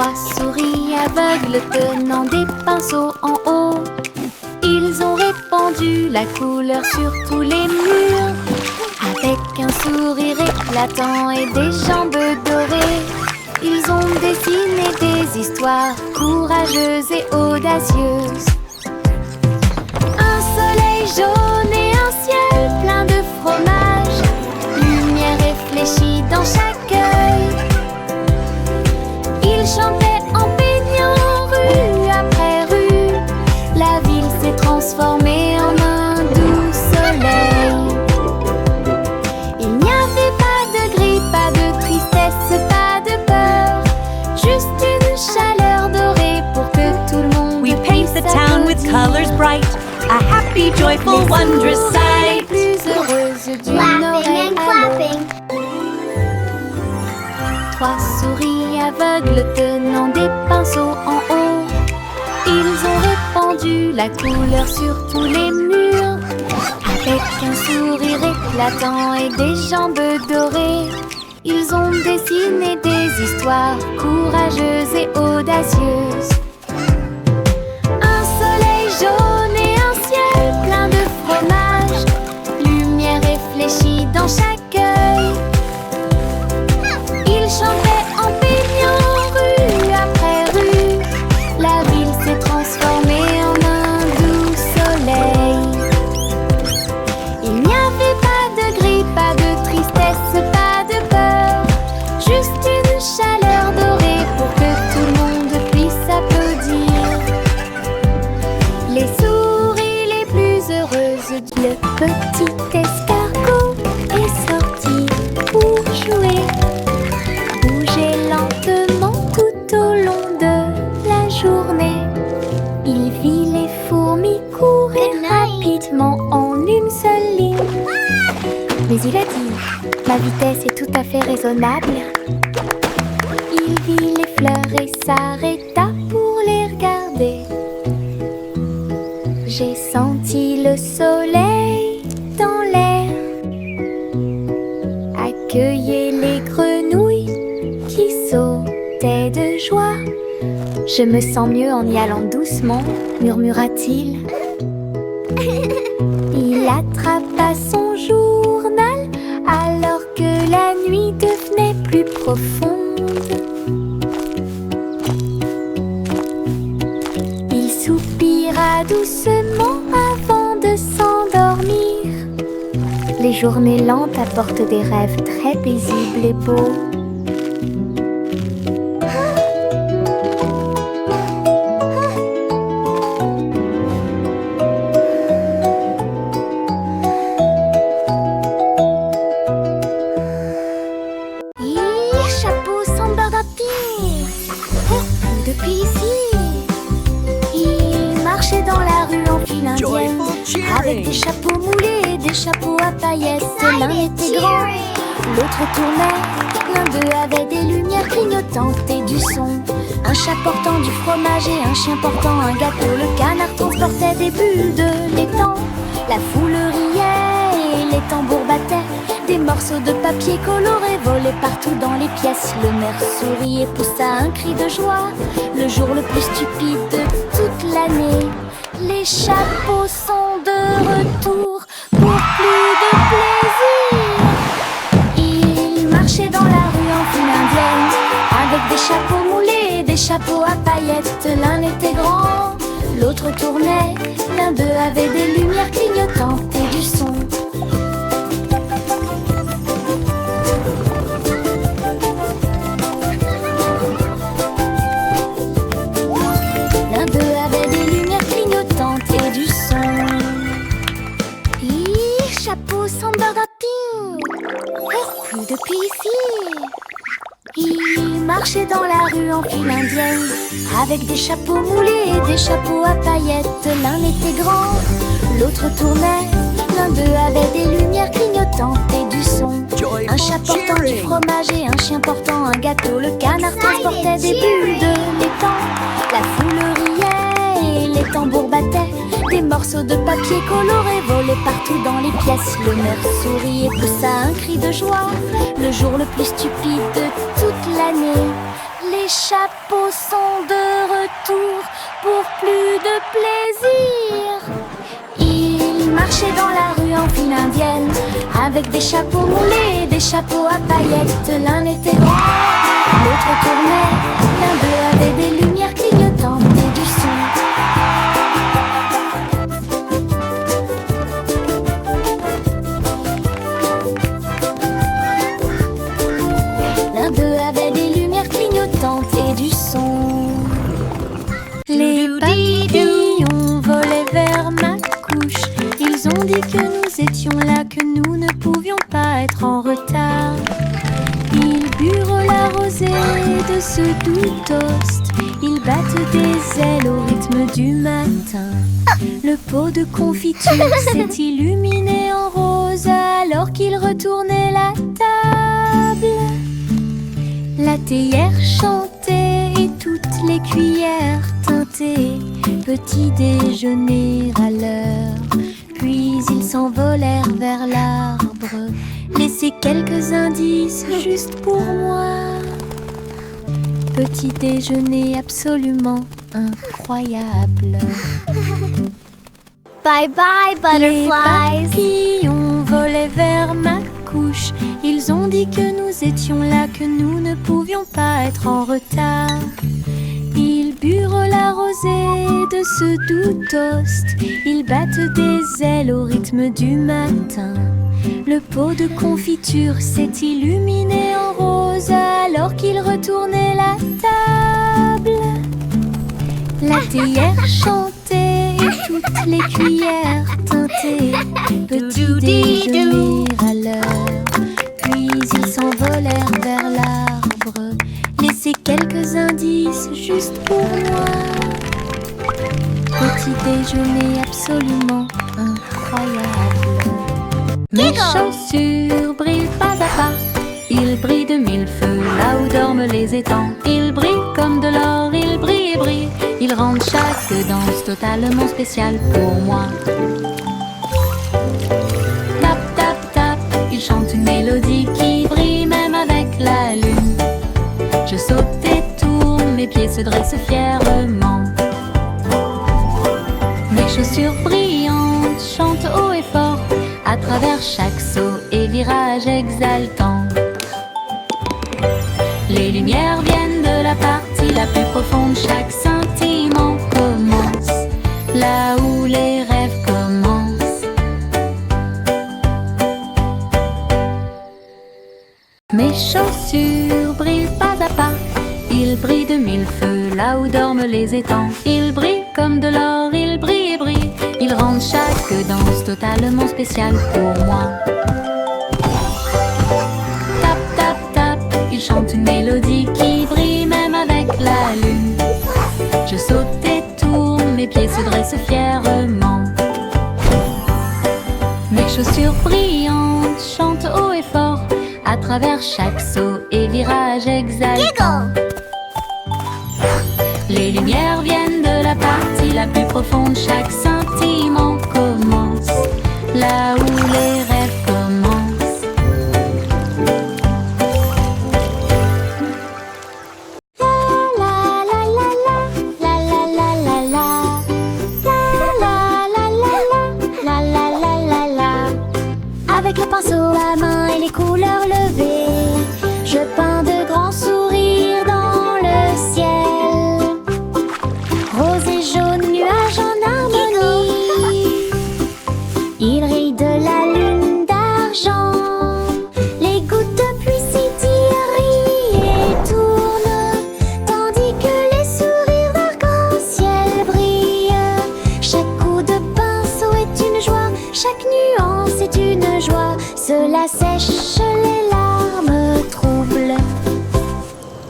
Trois souris aveugles tenant des pinceaux en haut. Ils ont répandu la couleur sur tous les murs. Avec un sourire éclatant et des jambes dorées, ils ont dessiné des histoires courageuses et audacieuses. Un soleil jaune et un ciel plein de fromage, lumière réfléchie dans chaque œil. Ils chantaient en peignant rue après rue. La ville s'est transformée en un doux soleil. Il n'y avait pas de gris, pas de tristesse, pas de peur, juste une chaleur dorée pour que tout le monde We paint the town with colors bright, a happy, joyful, wondrous sight. Les plus heureuses d'une oreille à l'autre. Trois souris aveugles tenant des pinceaux en haut. Ils ont répandu la couleur sur tous les murs. Avec un sourire éclatant et des jambes dorées, ils ont dessiné des histoires courageuses et audacieuses. Un soleil jaune et un ciel plein de fromage, lumière réfléchie dans chaque œil. Ils chantaient en peignant rue après rue. La ville s'est transformée en un doux soleil. Il n'y avait pas de gris, pas de tristesse, pas de peur, juste une chaleur dorée pour que tout le monde puisse applaudir. Les souris les plus heureuses, le petit escargot est sorti pour jouer. Bouger lentement tout au long de la journée. Il vit les fourmis courir rapidement en une seule ligne. Mais il a dit, ma vitesse est tout à fait raisonnable. Il vit les fleurs et s'arrêta pour les regarder. J'ai senti le soleil dans l'air, accueillir les grenouilles qui sautaient de joie. Je me sens mieux en y allant doucement, murmura-t-il. Il attrapa son journal alors que la nuit devenait plus profonde. Il soupira doucement avant de s'endormir. Les journées lentes apportent des rêves très paisibles et beaux. Chapeau sans bardapine, depuis ici. Il marchait dans la rue en file indienne, avec des chapeaux moulés et des chapeaux à paillettes. L'un était grand, l'autre tournait. L'un d'eux avait des lumières clignotantes et du son. Un chat portant du fromage et un chien portant un gâteau. Le canard transportait des bulles de l'étang. La foule riait et les tambours battaient. Des morceaux de papier coloré volaient partout dans les pièces. Le maire sourit et poussa un cri de joie. Le jour le plus stupide de toute l'année. Les chapeaux sont de retour pour plus de plaisir. Ils marchaient dans la rue en file indienne, avec des chapeaux moulés et des chapeaux à paillettes. L'un était grand, l'autre tournait. L'un d'eux avait des lumières clignotantes et du son. L'un d'eux avait des lumières clignotantes et du son. Chapeau sans bardapine, plus depuis ici. Ils marchaient dans la rue en file indienne, avec des chapeaux moulés et des chapeaux à paillettes. L'un était grand, l'autre tournait. L'un d'eux avait des lumières clignotantes et du son. Un chat portant du fromage et un chien portant un gâteau. Le canard transportait des bulles de l'étang. La foule riait et les tambours battaient. Des morceaux de papier coloré volaient partout dans les pièces. Le maire sourit et poussa un cri de joie. Le jour le plus stupide de toute l'année. Les chapeaux sont de retour pour plus de plaisir. Ils marchaient dans la rue en file indienne, avec des chapeaux moulés, des chapeaux à paillettes. L'un était rond, l'autre tournait, l'un d'eux avait des lumières clignotantes et du son. L'un d'eux avait des lumières clignotantes et du son. Les papillons volaient vers ma couche. Ils ont dit que nous étions là, que nous ne pouvions pas être en retard. Ils burent la rosée de ce doux toast. Ils battent des ailes au rythme du matin. Le pot de confiture s'est illuminé en rose alors qu'ils retournaient la table. La théière chantait et toutes les cuillères teintaient. Petit déjeuner à l'heure. Puis ils s'envolèrent vers l'arbre. Laissez quelques indices juste pour moi. Petit déjeuner absolument incroyable. Bye bye, butterflies. Les papillons volaient vers ma couche. Ils ont dit que nous étions là, que nous ne pouvions pas être en retard. Ils burent la rosée de ce doux toast. Ils battent des ailes au rythme du matin. Le pot de confiture s'est illuminé en rose alors qu'ils retournaient la table. La théière chantait et toutes les cuillères teintaient. Petit déjeuner à l'heure. Puis ils s'envolèrent vers l'arbre. Laissez quelques indices juste pour moi. Petit déjeuner absolument incroyable. Mes chaussures brillent pas à pas. Ils brillent de mille feux là où dorment les étangs. Ils brillent comme de l'or, ils brillent et brillent. Ils rendent chaque danse totalement spéciale pour moi. Tap, tap, tap, ils chantent une mélodie qui brille même avec la lune. Je saute et tourne, mes pieds se dressent fièrement. Mes chaussures brillantes chantent haut et fort à travers chaque saut et virage exaltant. Les lumières viennent de la partie la plus profonde. Chaque scintillement commence là où les rêves commencent. Mes chaussures brillent pas à pas. Ils brillent de mille feux là où dorment les étangs. Ils brillent comme de l'or, ils brillent et brillent. Ils rendent chaque danse totalement spéciale pour moi. Tap, tap, tap, ils chantent une mélodie qui brille même avec la lune. Je saute et tourne, mes pieds se dressent fièrement. Mes chaussures brillantes chantent haut et fort à travers chaque saut et virage exaltant. Les lumières viennent de la partie la plus profonde. Chaque scintillement commence là où les rêves commencent. La la la la la la la la la la la la la la la la la. Avec le pinceau à main et les couleurs levées, je peins de grands sourires dans le ciel. Rose et jaune, nuages en harmonie. Il rit de la lune d'argent. Les gouttes de pluie scintillent et tournent, tandis que les sourires d'arc-en-ciel brillent. Chaque coup de pinceau est une joie, chaque nuance est une joie. Cela sèche les larmes troubles.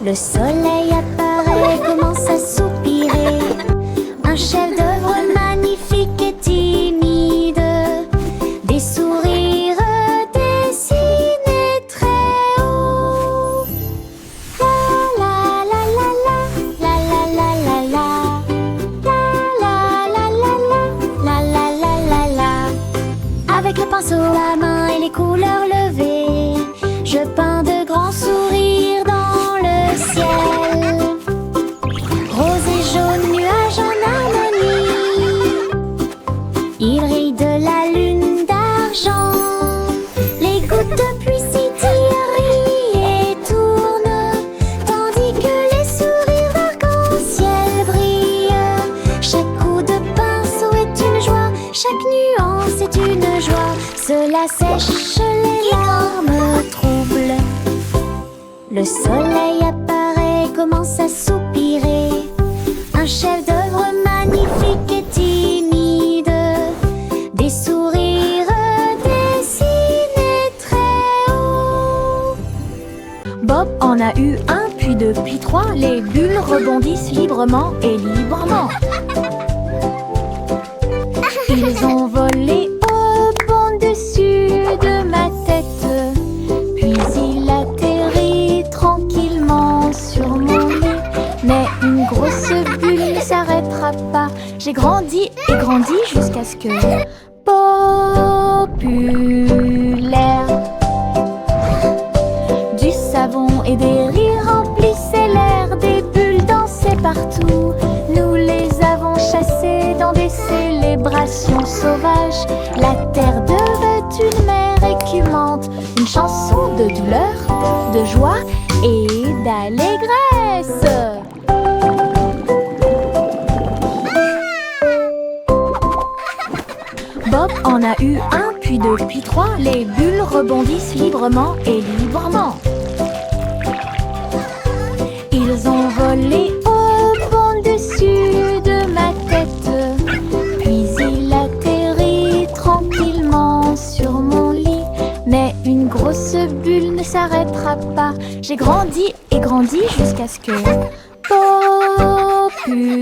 Le soleil apparaît, commence à soupirer. Un chef-d'œuvre magnifique et timide. Des sourires dessinés très haut. La la la la la la la la la la la la la la la la la la. Avec le pinceau à main et les couleurs levées, je peins de grands sourires dans le ciel. sèche les larmes troubles. Le soleil apparaît, commence à soupirer. Un chef-d'œuvre magnifique et timide. Des sourires dessinés très haut. Bob en a eu un, puis deux, puis trois. Les bulles rebondissent librement et librement. Ils ont volé au-dessus de ma tête. Puis il atterrit tranquillement sur mon lit. Mais une grosse bulle ne s'arrêtera pas. J'ai grandi et grandi jusqu'à ce que... Populaire. Du savon et des rires remplissaient l'air. Des bulles dansaient partout. Nous les avons chassées dans des célébrations sauvages. La terre devait une mer écumante. Une chanson de douleur, de joie et d'allégresse. Bob en a eu un, puis deux, puis trois. Les bulles rebondissent librement et librement. Ils ont volé au-dessus de ma tête. Puis il atterrit tranquillement sur mon lit. Mais une grosse bulle ne s'arrêtera pas. J'ai grandi et grandi jusqu'à ce que... Populaire.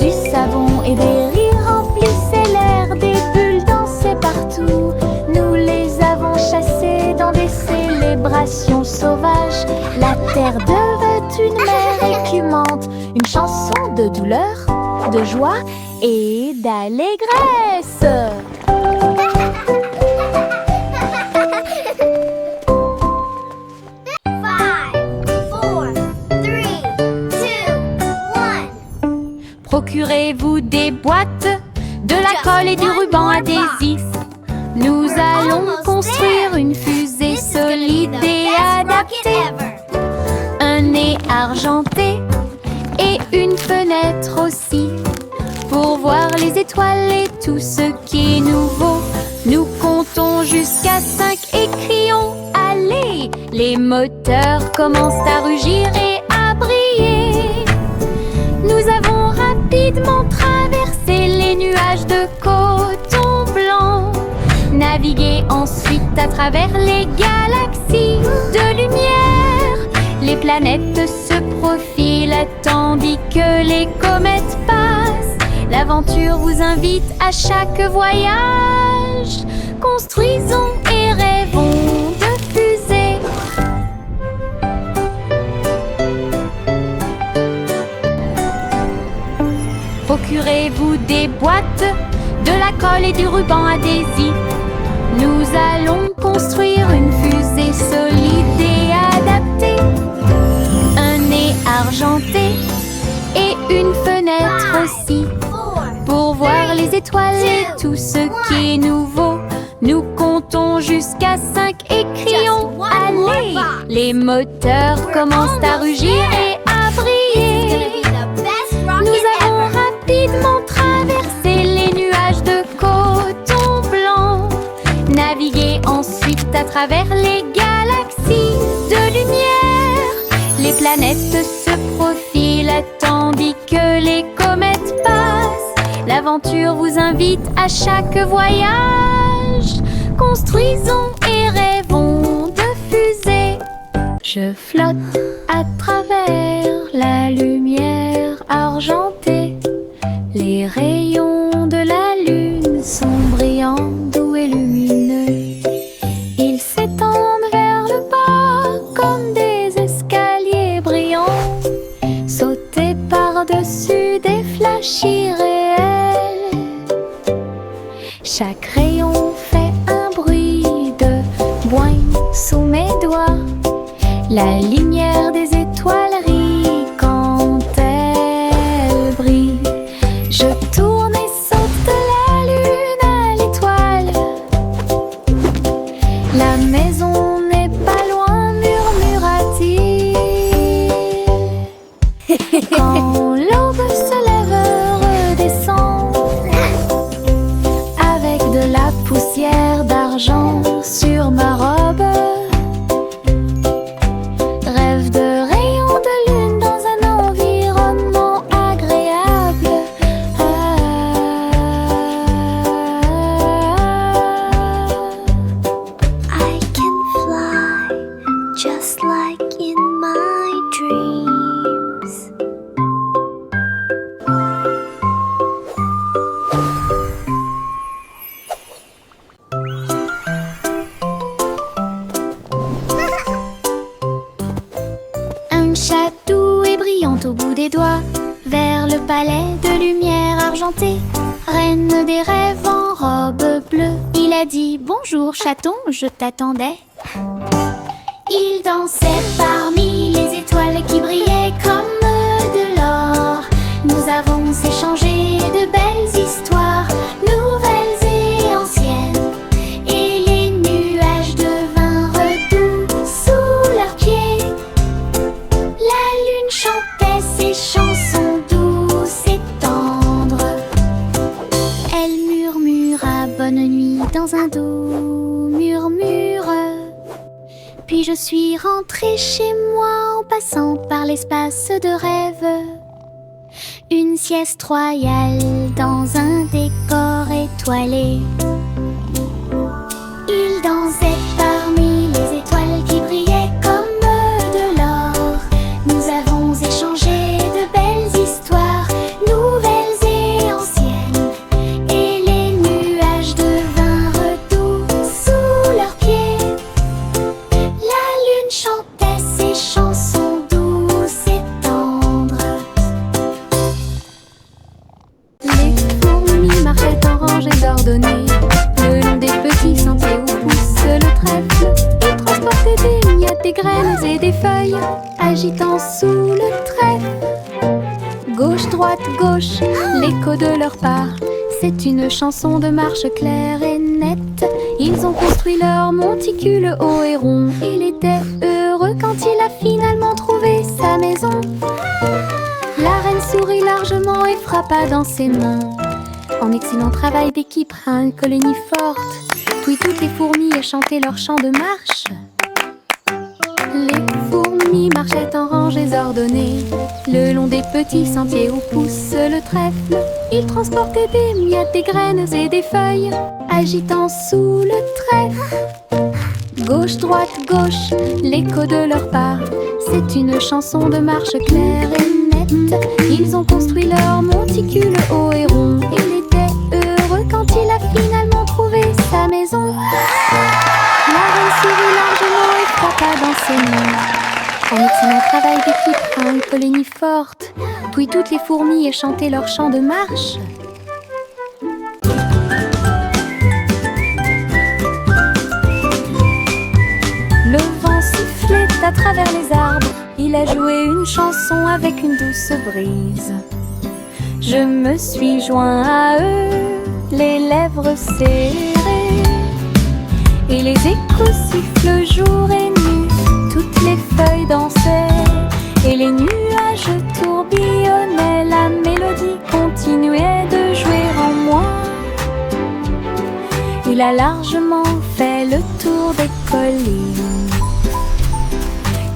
Du savon et des rires remplissaient l'air. Des bulles dansaient partout. Nous les avons chassées dans des célébrations sauvages. La terre devait une mer écumante. Une chanson de douleur, de joie et d'allégresse. Procurez-vous des boîtes, de la colle et du ruban adhésif. Nous allons construire une fusée solide et adaptée. Un nez argenté et une fenêtre aussi. Pour voir les étoiles et tout ce qui est nouveau. Nous comptons jusqu'à 5 et crions allez. Les moteurs commencent à rugir et à briller. Nous avons rapidement traversé les nuages de coton blanc. Navigué ensuite à travers les galaxies de lumière. Les planètes se profilent tandis que les comètes passent. L'aventure vous invite à chaque voyage. Construisons et rêvons de fusées. Procurez-vous des boîtes, de la colle et du ruban adhésif. Nous allons construire une fusée solide et adaptée. Un nez argenté et une fenêtre aussi. Pour voir les étoiles et tout ce qui est nouveau. Nous comptons jusqu'à 5 et crions allez. Les moteurs commencent à rugir et à briller. Nous avons rapidement traversé les nuages de coton blanc. Navigué ensuite à travers les galaxies de lumière. Les planètes se profilent tandis que les comètes passent. L'aventure vous invite à chaque voyage. Construisons et rêvons de fusées. Je flotte à travers la lumière argentée. Les rayons de la lune sont brillants, doux et lumineux. Ils s'étendent vers le bas comme des escaliers brillants. Sauter par-dessus des flashs irréels. Chaque rayon fait un bruit de boing sous mes doigts. La lumière des étoiles rit quand elle brille. Je tourne et saute de la lune à l'étoile. La maison n'est pas loin, murmura-t-il. Quand l'aube se lève, redescend flèche doux et brillante au bout des doigts, vers le palais de lumière argentée. Reine des rêves en robe bleue, il a dit bonjour chaton, je t'attendais. Il dansait parmi les étoiles qui brillaient comme de l'or. Nous avons échangé de belles histoires, nouvelles et anciennes, et les nuages devinrent doux sous leurs pieds. La lune chantait ses chansons douces et tendres. Elle murmura bonne nuit dans un doux murmure. Puis je suis rentrée chez moi en passant par l'espace de rêve. Une sieste royale dans un décor étoilé. Il dansait parmi les étoiles qui brillaient comme de l'or. Nous avons échangé de belles histoires, nouvelles et anciennes, et les nuages devinrent doux sous leurs pieds. La lune chantait ses chansons douces et tendres. Les fourmis marchaient en rangées ordonnées, le long des petits sentiers où pousse le trèfle. Ils transportaient des miettes, des graines et des feuilles, agitant sous le trèfle. Gauche, droite, gauche, l'écho de leur pas. C'est une chanson de marche claire et nette. Ils ont construit leur monticule haut et rond. Il était heureux quand il a finalement trouvé sa maison. La reine sourit largement et frappa dans ses mains. En excellent travail d'équipe à une colonie forte, puis toutes les fourmis chantaient leur chant de marche. Les fourmis marchaient en rangées ordonnées, le long des petits sentiers où pousse le trèfle. Ils transportaient des miettes, des graines et des feuilles, agitant sous le trèfle. Gauche, droite, gauche, l'écho de leurs pas. C'est une chanson de marche claire et nette. Ils ont construit leur monticule haut et rond. Il était heureux quand il a finalement trouvé sa maison. La reine sourit largement et frappa dans ses mains. En excellent travail d'équipe à une colonie forte, puis toutes les fourmis chantaient leur chant de marche. Le vent sifflait à travers les arbres. Il a joué une chanson avec une douce brise. Je me suis joint à eux, les lèvres serrées, et les échos sifflent jour et nuit. Toutes les feuilles dansaient et les nuages tourbillonnaient. La mélodie continuait de jouer en moi. Il a largement fait le tour des collines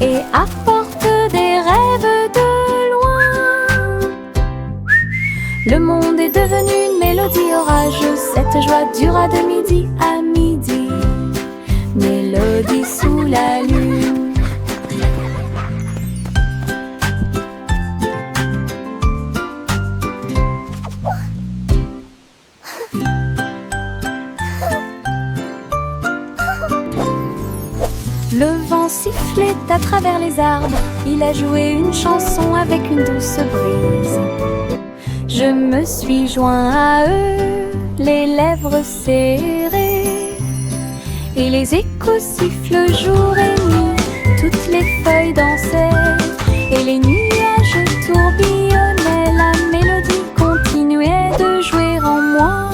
et apporte des rêves de loin. Le monde est devenu une mélodie orageuse. Cette joie dura de midi à midi. Mélodie sous la lune. Le vent sifflait à travers les arbres. Il a joué une chanson avec une douce brise. Je me suis joint à eux, les lèvres serrées, et les échos sifflent jour et nuit. Toutes les feuilles dansaient et les nuages tourbillonnaient. La mélodie continuait de jouer en moi.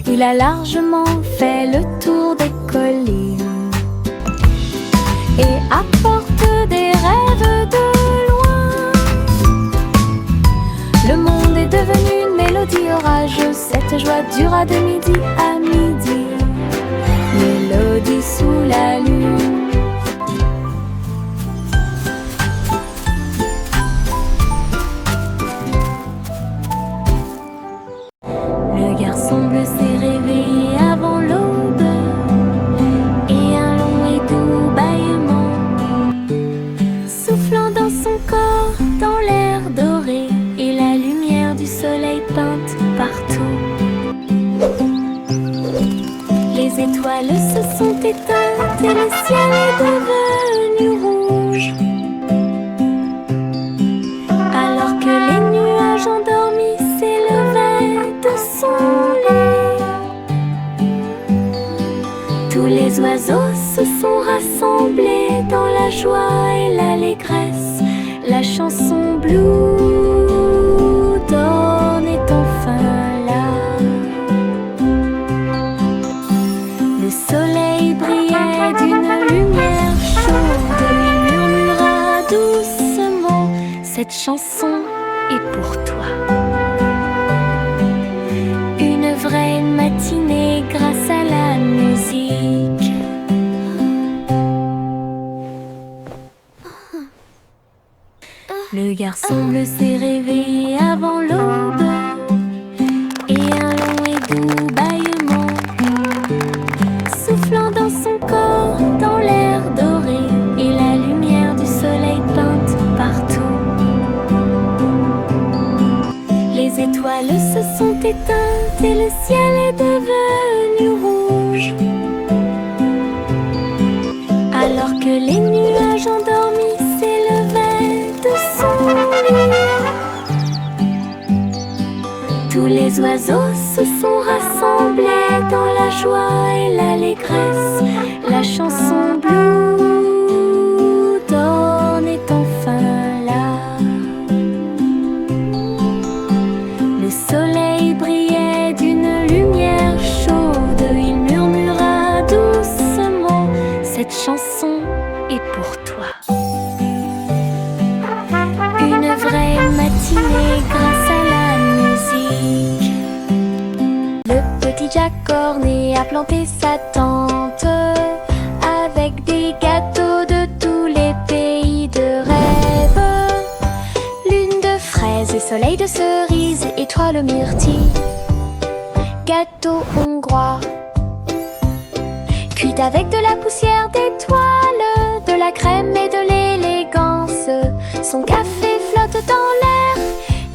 Il a largement fait le tour des collines et apporte des rêves de loin. Le monde est devenu une mélodie orageuse. Cette joie dura de midi à midi. Mélodie sous la lune. Le garçon bleu s'est réveillé avant l'aube, et un long et doux bâillement soufflant dans son corps, dans l'air doré, et la lumière du soleil peinte partout. Les étoiles se sont éteintes et le ciel la joie et l'allégresse. La chanson Blue Dawn est enfin là. Le soleil brillait d'une lumière chaude. Il murmura doucement: cette chanson est pour toi. Une vraie matinée grâce à la musique. Le garçon bleu s'est réveillé avant l'aube, et un long et doux bâillement soufflant dans son corps, dans l'air doré, et la lumière du soleil peinte partout. Les étoiles se sont éteintes et le ciel est devenu rouge, alors que les nuages endormis s'élevaient de son lit. Tous les oiseaux se sont rassemblés dans la joie et l'allégresse. La chanson Blue Dawn est enfin là. Le soleil brillait d'une lumière chaude. Il murmura doucement: cette chanson est pour toi. Une vraie matinée grâce à la musique. Le petit Jack Cornet a planté sa tente avec des gâteaux de tous les pays de rêve. Lune de fraises et soleil de cerises, étoile myrtille, gâteau hongrois, cuit avec de la poussière d'étoiles, de la crème et de l'élégance. Son café flotte dans l'air.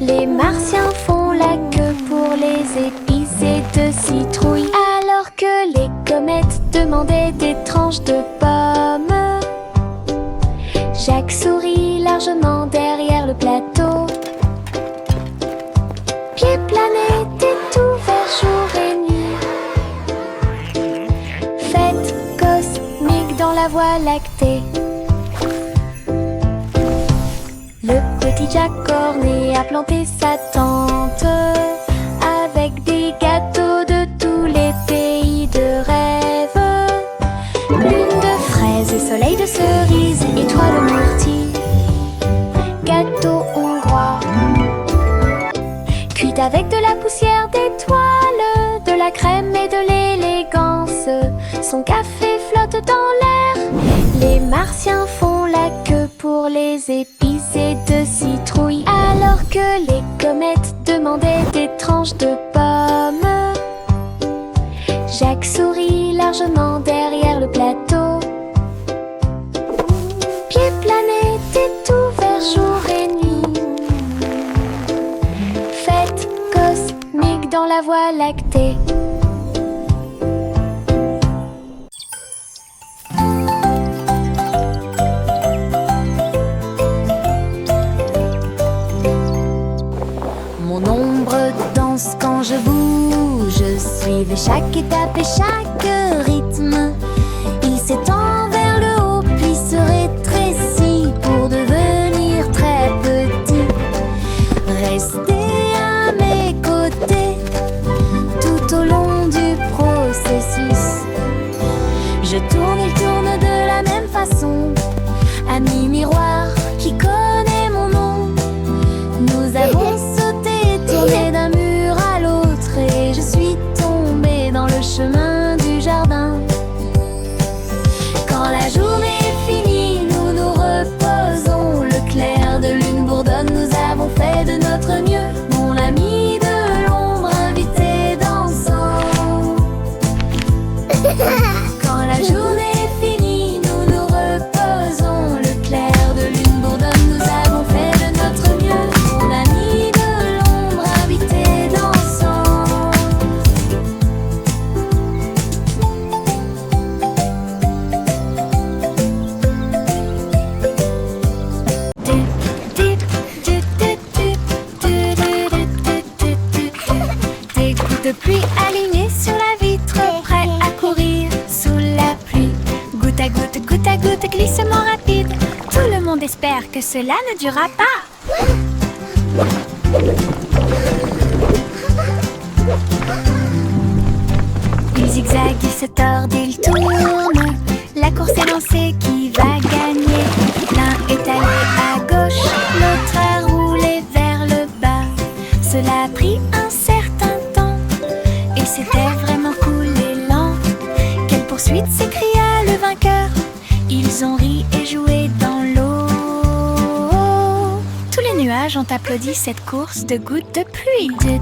Les martiens font la queue pour les épicés de citrouille, alors que les comètes demandaient des tranches de pommes. Jacques sourit largement derrière le plateau. Pied planète est ouvert jour et nuit. Fête cosmique dans la Voie lactée. Le petit Jack Cornet a planté sa tente avec des gâteaux de tous les pays de rêve. Lune de fraises et soleil de cerises, étoile myrtille, gâteau hongrois, cuit avec de la poussière d'étoiles, de la crème et de l'élégance. Son café flotte dans l'air. Les martiens font la queue pour les épicés de citrouille, alors que les comètes demandaient des tranches de pommes. Jacques sourit largement derrière le plateau. Pied planète est ouvert jour et nuit. Fête cosmique dans la Voie lactée. Mon ombre danse quand je bouge, suivez chaque étape et chaque rythme. Il s'étend vers le haut puis se rétrécit pour devenir très petit. Restez à mes côtés tout au long du processus. Je tourne, il tourne de la même façon. Ami miroir qui connaît mon nom, nous avons sauté, tourné d'un mur à l'autre, et je suis tombée dans le chemin du espère que cela ne durera pas. Il zigzague, il se tord, il tourne. La course est lancée, qui va gagner? L'un est allé à gauche, l'autre a roulé vers le bas. Cela a pris un certain temps, et c'était vraiment cool et lent. Quelle poursuite, s'écria le vainqueur. Ils ont ri et joué dans l'eau. Tous les nuages ont applaudi cette course de gouttes de pluie. Des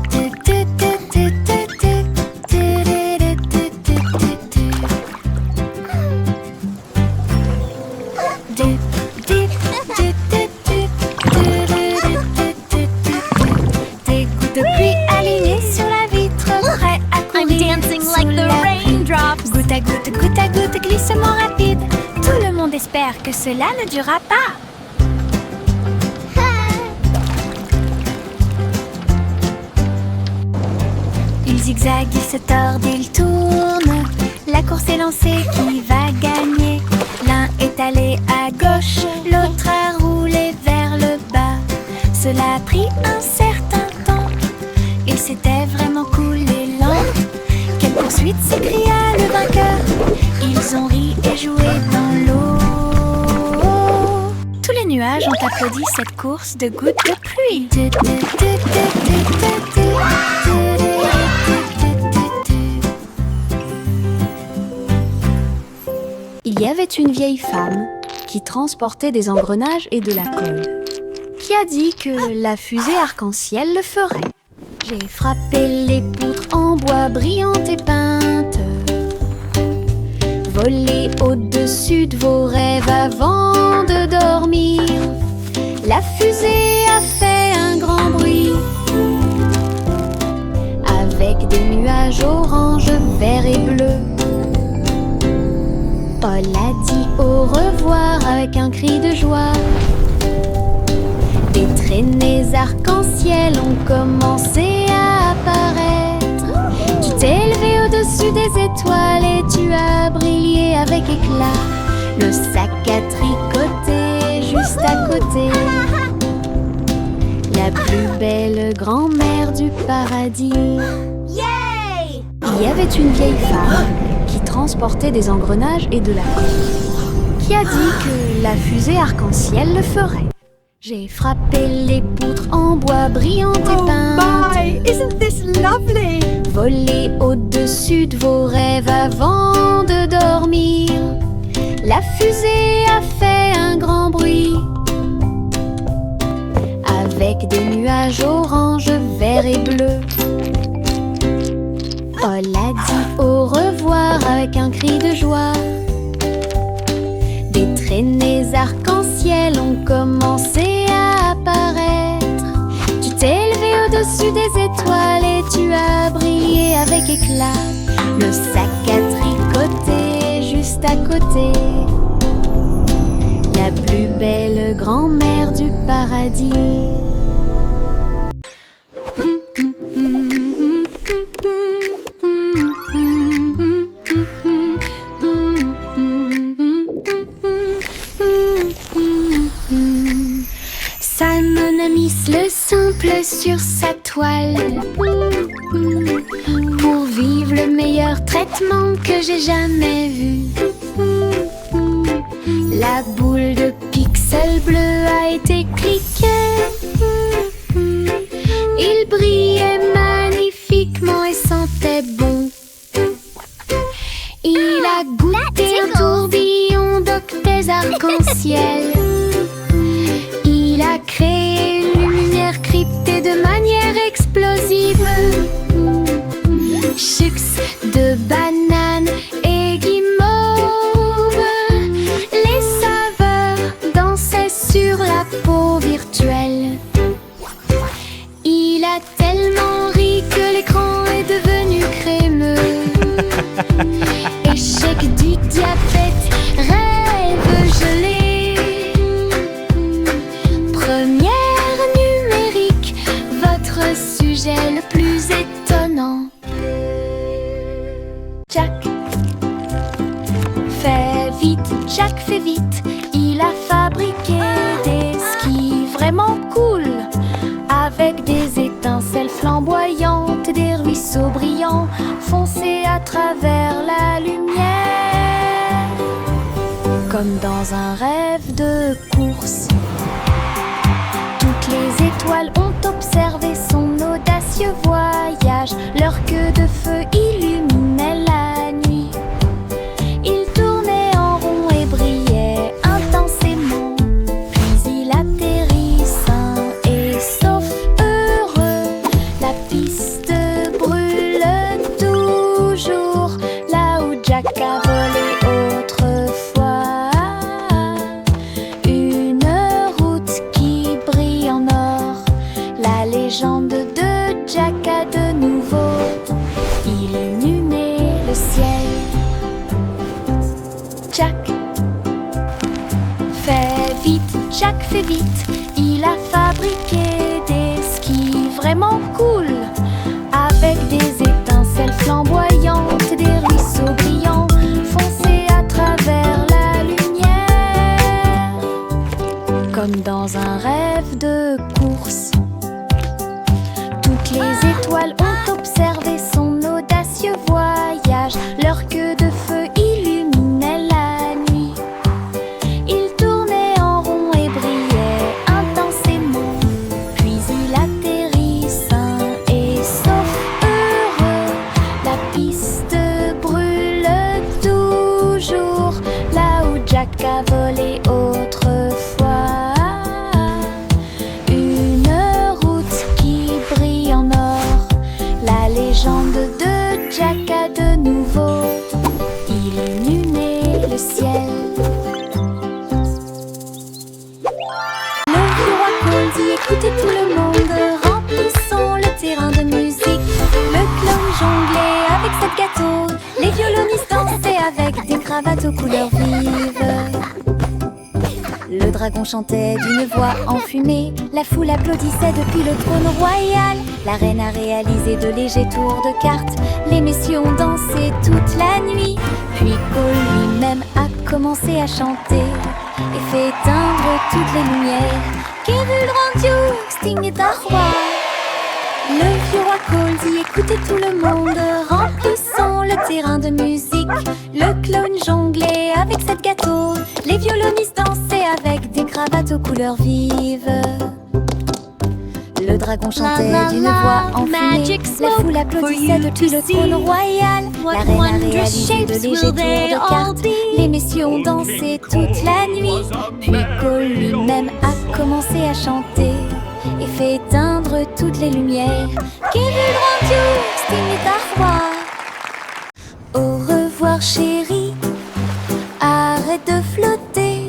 gouttes de pluie alignées sur la vitre, prêts à courir. I'm dancing like the raindrops. Goutte à goutte, glissement rapide. Tout le monde espère que cela ne durera pas. Il zigzague, il se tord, il tourne. La course est lancée, qui va gagner? L'un est allé à gauche, l'autre a roulé vers le bas. Cela a pris un certain temps, et c'était vraiment cool et lent. Quelle poursuite, s'écria le vainqueur. Ils ont ri et joué dans l'eau. Tous les nuages ont applaudi cette course de gouttes de pluie. Il y avait une vieille femme qui transportait des engrenages et de la colle, qui a dit que la fusée arc-en-ciel le ferait. J'ai frappé les poutres en bois brillantes et peintes, volé au-dessus de vos rêves avant de dormir. La fusée a fait un grand bruit, avec des nuages orange, vert et bleu. Paul a dit au revoir avec un cri de joie. Des traînées arc-en-ciel ont commencé à apparaître. Tu t'es élevé au-dessus des étoiles et tu as brillé avec éclat. Le sac à tricoter juste à côté, la plus belle grand-mère du paradis. Yay! Il y avait une vieille femme qui transportait des engrenages et de la colle, qui a dit que la fusée arc-en-ciel le ferait. J'ai frappé les poutres en bois brillantes et peintes. My, isn't this lovely? Volé au-dessus de vos rêves avant de dormir. La fusée a fait un grand bruit, avec des nuages orange, vert et bleu. Paul a dit au revoir avec un cri de joie. Des traînées arc-en-ciel ont commencé à apparaître. Tu t'es élevé au-dessus des étoiles et tu as brillé avec éclat. Le sac à tricoter juste à côté, la plus belle grand-mère du paradis. Simon a mis le simple sur sa toile pour vivre le meilleur traitement que j'ai jamais vu. La boule de pixels bleus a été cliquée. Il brillait magnifiquement et sentait bon. Il a goûté un tourbillon d'octets arc-en-ciel. Il a créé une lumière cryptée de manière explosive. Chux de banane et guimauve, les saveurs dansaient sur la peau virtuelle. Comme dans un rêve de course. Toutes les étoiles ont observé son audacieux voyage. Leur queue de feu illuminait la nuit. Il tournait en rond et brillait intensément. Puis il atterrit sain et sauf, heureux. La piste brûle toujours là où Jack a volé autrefois. Une route qui brille en or. La légende de Jack a de nouveau illuminé le ciel. Jack fait vite, Jack fait vite. Il a fabriqué des skis vraiment cool, avec des étincelles flamboyantes, des ruisseaux brillants, foncés à travers la lumière. Comme dans un rêve de course. Toutes les étoiles ont observé son audacieux voyage. Leur queue de feu illuminait la nuit. Il tournait en rond et brillait intensément. Puis il atterrit sain et sauf, heureux. La piste brûle toujours là où Jack a volé autrefois. Une route qui brille en or. La légende de Jack a de nouveau illuminé le ciel. Le vieux roi Cole dit écoutez tout le monde, remplissons le terrain de musique. Le clown jonglait avec cette gâteau, les violonistes dansaient avec des cravates aux couleurs vives. Le dragon chantait d'une voix enfumée, la foule applaudissait depuis le trône royal. La reine a réalisé de légers tours de cartes, les messieurs ont dansé toute la nuit. Puis Cole lui-même a commencé à chanter et fait éteindre toutes les lumières. Kevul rendu, Sting est un roi. Le vieux roi Cole dit écoutez tout le monde, remplissons le terrain de musique. Le clown jonglait avec cette gâteau, les violonistes dansaient avec des cravates aux couleurs vives. Le dragon chantait d'une voix enfumée, la foule applaudissait depuis le trône royal. La reine a réalisé de légers tours de cartes, les messieurs ont dansé toute la nuit. Puis Cole lui-même a commencé à chanter et fait éteindre toutes les lumières. Kevul rendu, Sting est un roi. Au revoir chérie, arrête de flotter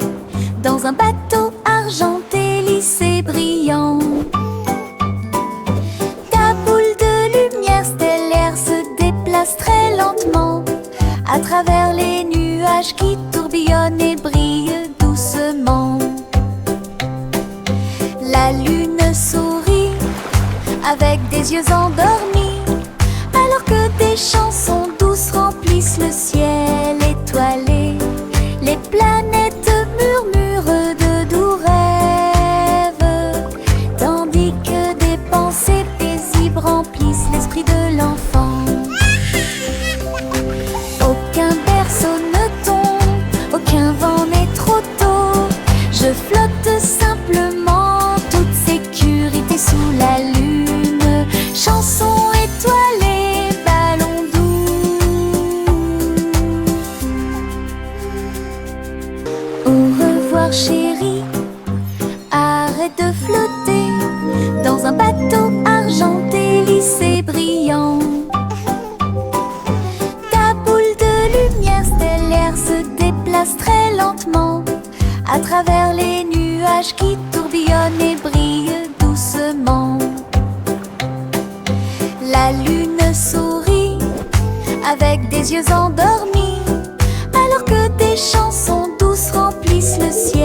dans un bateau argenté, lisse et brillant. Ta boule de lumière stellaire se déplace très lentement à travers les nuages qui tourbillonnent et brillent doucement. La lune sourit avec des yeux endormis, alors que des chansons douces remplissent le ciel étoilé. Les planètes murmurent de doux rêves, tandis que des pensées paisibles remplissent l'esprit de l'enfant. Aucun berceau ne tombe, aucun vent n'est trop tôt. Je flotte simplement, toute sécurité sous la lune. Chanson étoilée, ballon doux. Au revoir chérie, arrête de flotter dans un bateau argenté, lisse et brillant. Ta boule de lumière stellaire se déplace très lentement à travers les nuages qui tourbillonnent et brillent doucement. La lune sourit avec des yeux endormis, alors que des chansons douces remplissent le ciel.